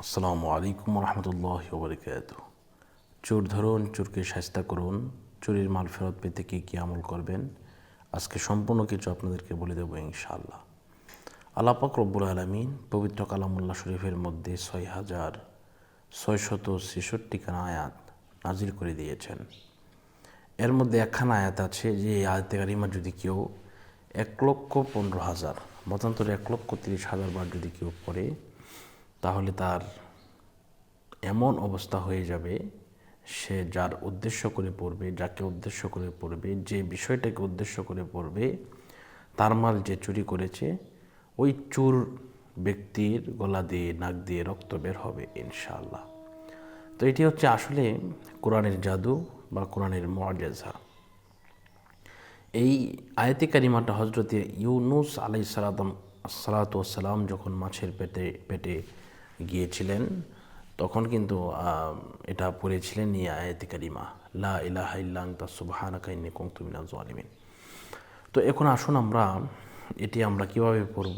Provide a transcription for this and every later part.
আসসালামু আলাইকুম রহমতুল্লাহ ওবরকাত। চোর ধরুন, চোরকে শায়েস্তা করুন। চুরির মাল ফেরত পেতে কী আমল করবেন, আজকে সম্পূর্ণ কিছু আপনাদেরকে বলে দেবো ইনশাআল্লাহ। আল্লাহ পাক রব্বুল আলামিন পবিত্র কালামুল্লাহ শরীফের মধ্যে 6663 আয়াত নাজিল করে দিয়েছেন। এর মধ্যে একখানা আয়াত আছে যে আয়াতে কারিমা যদি কেউ 1,15,000 মতান্তরে 1,30,000 বার যদি কেউ পড়ে, তাহলে তার এমন অবস্থা হয়ে যাবে, সে যার উদ্দেশ্য করে পড়বে, যাকে উদ্দেশ্য করে পড়বে, যে বিষয়টাকে উদ্দেশ্য করে পড়বে, তার মাল যে চুরি করেছে, ওই চোর ব্যক্তির গলা দিয়ে নাক দিয়ে রক্ত বের হবে ইনশাআল্লাহ। তো এটি হচ্ছে আসলে কোরআনের জাদু বা কোরআনের মুআজিজা। এই আয়াতে কারিমাটা হজরতে ইউনুস আলাইহিস সালাম যখন মাছের পেটে গিয়েছিলেন, তখন কিন্তু এটা পড়েছিলেন এই আয়াতে কারিমা, লা ইলাহা ইল্লা আনতা সুবহানাকা ইন্নী কুনতু মিনাজ জালিমিন। তো এখন আসুন আমরা কীভাবে পড়ব,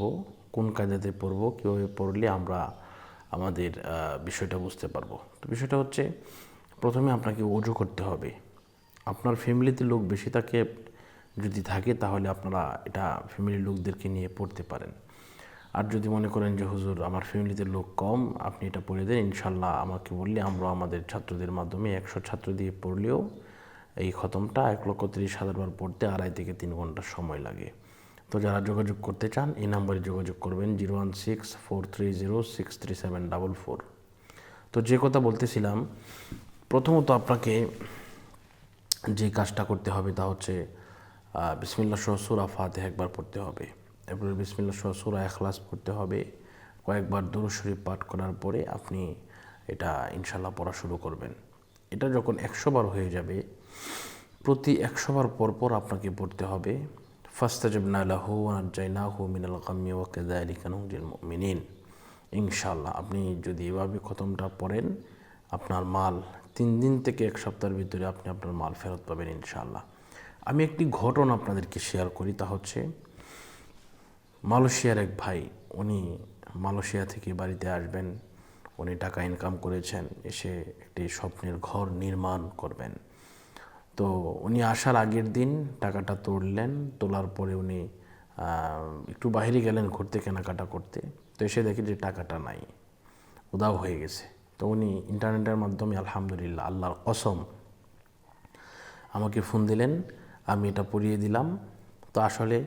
কোন কায়দাতে পড়ব, কীভাবে পড়লে আমরা আমাদের বিষয়টা বুঝতে পারবো। তো বিষয়টা হচ্ছে, প্রথমে আপনাকে ওযু করতে হবে। আপনার ফ্যামিলিতে লোক বেশি যদি থাকে তাহলে আপনারা এটা ফ্যামিলির লোকদেরকে নিয়ে পড়তে পারেন। আর যদি মনে করেন যে হুজুর আমার ফ্যামিলিতে লোক কম, আপনি এটা পড়ে দেন, ইনশাল্লাহ আমাকে বললে আমরা আমাদের ছাত্রদের মাধ্যমে 100 ছাত্র দিয়ে পড়লেও এই খতমটা 1,30,000 বার পড়তে 2.5 থেকে 3 ঘন্টা সময় লাগে। তো যারা যোগাযোগ করতে চান এই নাম্বারে যোগাযোগ করবেন 016-430-63744। তো যে কথা বলতেছিলাম, প্রথমত আপনাকে যে কাজটা করতে হবে তা হচ্ছে বিসমিল্লাহ সহ সূরা ফাতিহা একবার পড়তে হবে। এরপরে বিসমিল্লাহ সহ সূরা ইখলাস পড়তে হবে। কয়েকবার দুরূদ শরীফ পাঠ করার পরে আপনি এটা ইনশাআল্লাহ পড়া শুরু করবেন। এটা যখন 100 বার হয়ে যাবে, প্রতি 100 বার পর আপনাকে পড়তে হবে ফাস্তাজাবনা লাহু ওয়া নাজ্জায়নাহু মিনাল গাম্মি ওয়া কাযালিকা নুনজিল মুমিনিন। ইনশাআল্লাহ আপনি যদি এভাবে খতমটা পড়েন, আপনার মাল 3 দিন থেকে 1 সপ্তাহের ভিতরে আপনি আপনার মাল ফেরত পাবেন ইনশাআল্লাহ। আমি একটি ঘটনা আপনাদেরকে শেয়ার করি, তা হচ্ছে মালয়েশিয়ার এক ভাই, উনি মালয়েশিয়া থেকে বাড়িতে আসবেন, উনি টাকা ইনকাম করেছেন, এসে একটি স্বপ্নের ঘর নির্মাণ করবেন। তো উনি আসার আগের দিন টাকাটা তোলার পরে উনি একটু বাইরে গেলেন ঘুরতে, কেনাকাটা করতে। তো এসে দেখি যে টাকাটা নাই, উধাও হয়ে গেছে। তো উনি ইন্টারনেটের মাধ্যমে আলহামদুলিল্লাহ আল্লাহর কসম আমাকে ফোন দিলেন, আমি এটা পড়িয়ে দিলাম। তো আসলে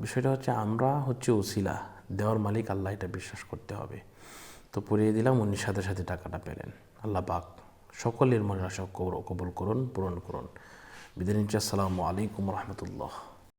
বিষয়টা হচ্ছে আমরা উসিলা, দেওয়ার মালিক আল্লাহ, এটা বিশ্বাস করতে হবে। তো পড়িয়ে দিলাম, উনি সাথে সাথে টাকাটা পেলেন। আল্লাহ পাক সকলের মনের আশা কবুল করুন, পূরণ করুন। বিদায় নিচ্ছি। আসসালামু আলাইকুম রহমতুল্লাহ।